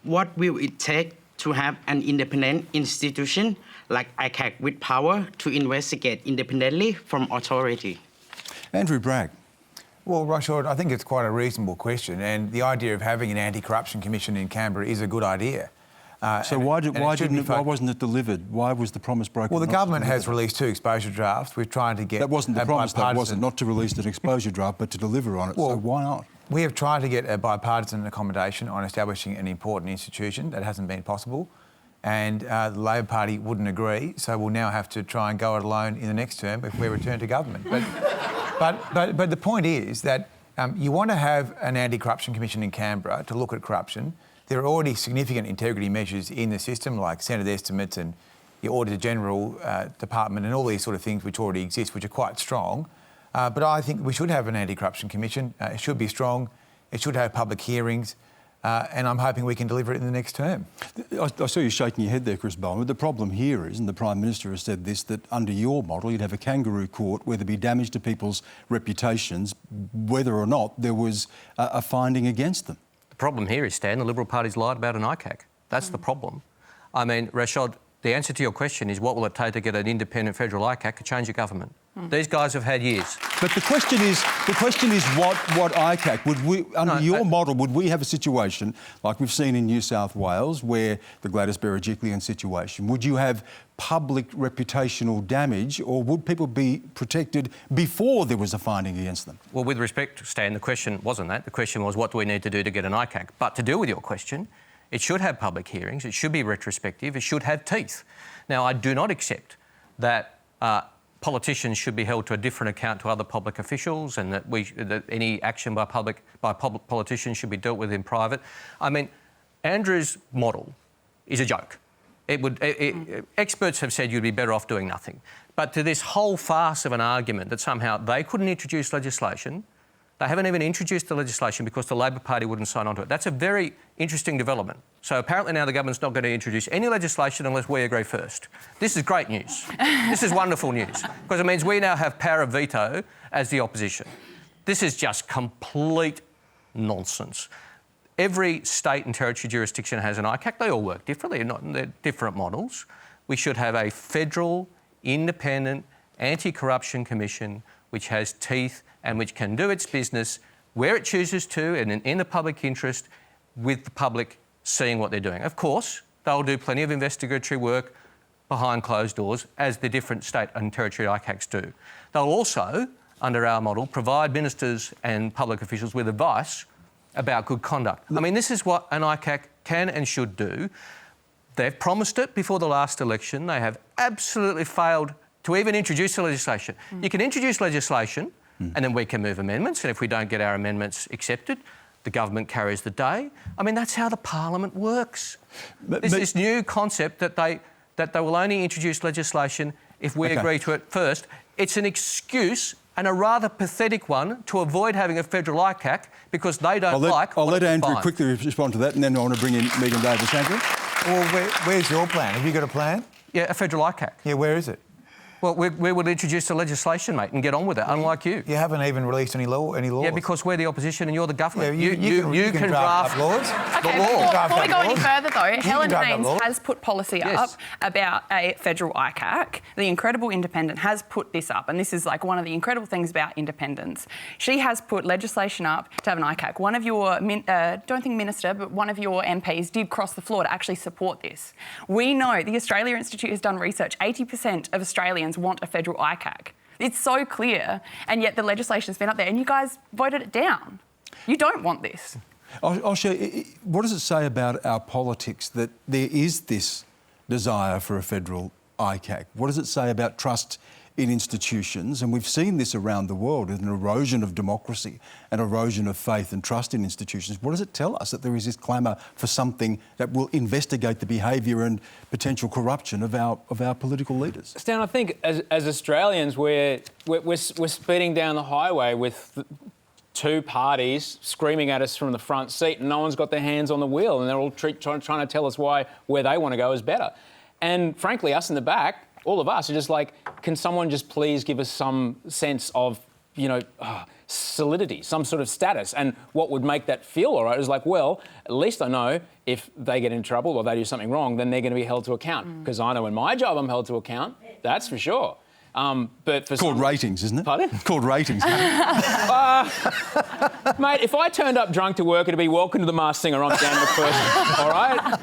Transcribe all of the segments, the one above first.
what will it take to have an independent institution like ICAC with power to investigate independently from authority? Andrew Bragg. Well, Rashad, I think it's quite a reasonable question, and the idea of having an anti-corruption commission in Canberra is a good idea. So why wasn't it delivered? Why was the promise broken? Well, the government has released 2 exposure drafts. We're trying to get... That wasn't the promise, though, was it? Not to release an exposure draft, but to deliver on it. Well, so why not? We have tried to get a bipartisan accommodation on establishing an important institution. That hasn't been possible. And the Labor Party wouldn't agree, so we'll now have to try and go it alone in the next term if we return to government. But the point is that you want to have an anti-corruption commission in Canberra to look at corruption. There are already significant integrity measures in the system, like Senate estimates and the Auditor General Department and all these sort of things which already exist, which are quite strong. But I think we should have an anti-corruption commission. It should be strong. It should have public hearings. And I'm hoping we can deliver it in the next term. I saw you shaking your head there, Chris Bowen. The problem here is, and the Prime Minister has said this, that under your model you'd have a kangaroo court where there'd be damage to people's reputations, whether or not there was a finding against them. The problem here is, Stan, the Liberal Party's lied about an ICAC. That's the problem. I mean, Rashad, the answer to your question is what will it take to get an independent federal ICAC to change a government? These guys have had years. But the question is what ICAC would we under your model would we have a situation like we've seen in New South Wales where the Gladys Berejiklian situation? Would you have public reputational damage, or would people be protected before there was a finding against them? Well, with respect, Stan, the question wasn't that. The question was what do we need to do to get an ICAC? But to deal with your question, it should have public hearings, it should be retrospective, it should have teeth. Now, I do not accept that politicians should be held to a different account to other public officials, and that any action by politicians should be dealt with in private. I mean, Andrew's model is a joke. Experts have said you'd be better off doing nothing. But to this whole farce of an argument that somehow they couldn't introduce legislation, they haven't even introduced the legislation because the Labor Party wouldn't sign on to it. That's a very interesting development. So apparently now the government's not going to introduce any legislation unless we agree first. This is great news. This is wonderful news because it means we now have power of veto as the opposition. This is just complete nonsense. Every state and territory jurisdiction has an ICAC. They all work differently. They're different models. We should have a federal, independent, anti-corruption commission which has teeth and which can do its business where it chooses to and in the public interest with the public seeing what they're doing. Of course, they'll do plenty of investigatory work behind closed doors, as the different state and territory ICACs do. They'll also, under our model, provide ministers and public officials with advice about good conduct. I mean, this is what an ICAC can and should do. They've promised it before the last election. They have absolutely failed to even introduce the legislation. You can introduce legislation and then we can move amendments, and if we don't get our amendments accepted, the government carries the day. I mean, that's how the parliament works. This new concept that they will only introduce legislation if we agree to it first, it's an excuse and a rather pathetic one to avoid having a federal ICAC because they don't I'll let Andrew quickly respond to that, and then I want to bring in Megan Davis. Andrew? Well, where's your plan? Have you got a plan? Yeah, a federal ICAC. Yeah, where is it? Well, we would introduce the legislation, mate, and get on with it, unlike you. You haven't even released any laws. Yeah, because we're the opposition and you're the government. Yeah, you can draft laws. Okay, before we go any further, though, Helen Haines has put policy up about a federal ICAC. The Incredible Independent has put this up, and this is like one of the incredible things about independence. She has put legislation up to have an ICAC. One of your, don't think minister, but one of your MPs did cross the floor to actually support this. We know the Australia Institute has done research. 80% of Australians want a federal ICAC. It's so clear, and yet the legislation's been up there and you guys voted it down. You don't want this. Osher, what does it say about our politics that there is this desire for a federal ICAC? What does it say about trust in institutions? And we've seen this around the world, an erosion of democracy, an erosion of faith and trust in institutions. What does it tell us that there is this clamour for something that will investigate the behaviour and potential corruption of our political leaders? Stan, I think as Australians, we're speeding down the highway with two parties screaming at us from the front seat, and no one's got their hands on the wheel, and they're all trying to tell us where they want to go is better. And frankly, us in the back, all of us are just like, can someone just please give us some sense of, solidity, some sort of status. And what would make that feel all right is like, well, at least I know if they get in trouble or they do something wrong, then they're going to be held to account. Because I know in my job I'm held to account, that's for sure. But for called ratings, isn't it? Pardon? It's called ratings. Mate, if I turned up drunk to work, it'd be welcome to the Masked Singer. I'm Dan McPherson, all right?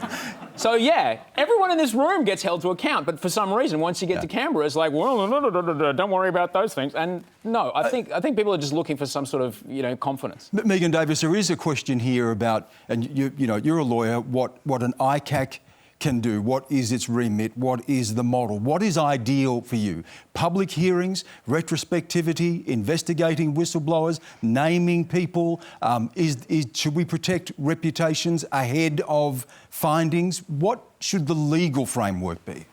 So, yeah, everyone in this room gets held to account, but for some reason, once you get to Canberra, it's like, well, don't worry about those things. And no, I think people are just looking for some sort of, confidence. Megan Davis, there is a question here about, and you're a lawyer, what an ICAC can do, what is its remit, what is the model, what is ideal for you? Public hearings, retrospectivity, investigating whistleblowers, naming people, should we protect reputations ahead of findings? What should the legal framework be?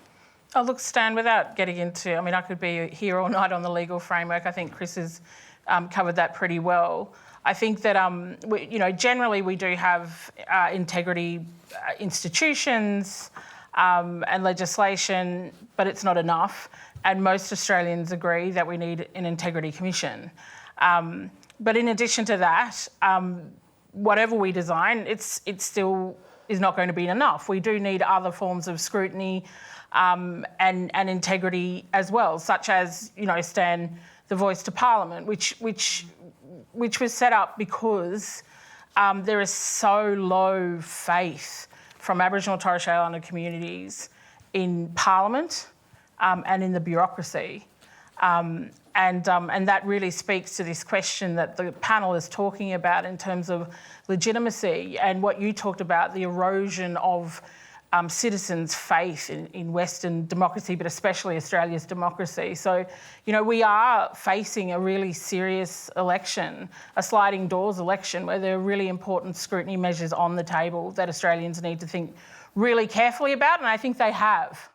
Oh, look, Stan, without getting into, I could be here all night on the legal framework. I think Chris has covered that pretty well. I think that, generally we do have integrity institutions and legislation, but it's not enough. And most Australians agree that we need an integrity commission. But in addition to that, whatever we design, it still is not going to be enough. We do need other forms of scrutiny and integrity as well, such as, Stan, the voice to Parliament, which was set up because there is so low faith from Aboriginal and Torres Strait Islander communities in Parliament and in the bureaucracy. And that really speaks to this question that the panel is talking about in terms of legitimacy and what you talked about, the erosion of citizens' faith in Western democracy, but especially Australia's democracy. So, we are facing a really serious election, a sliding doors election, where there are really important scrutiny measures on the table that Australians need to think really carefully about, and I think they have.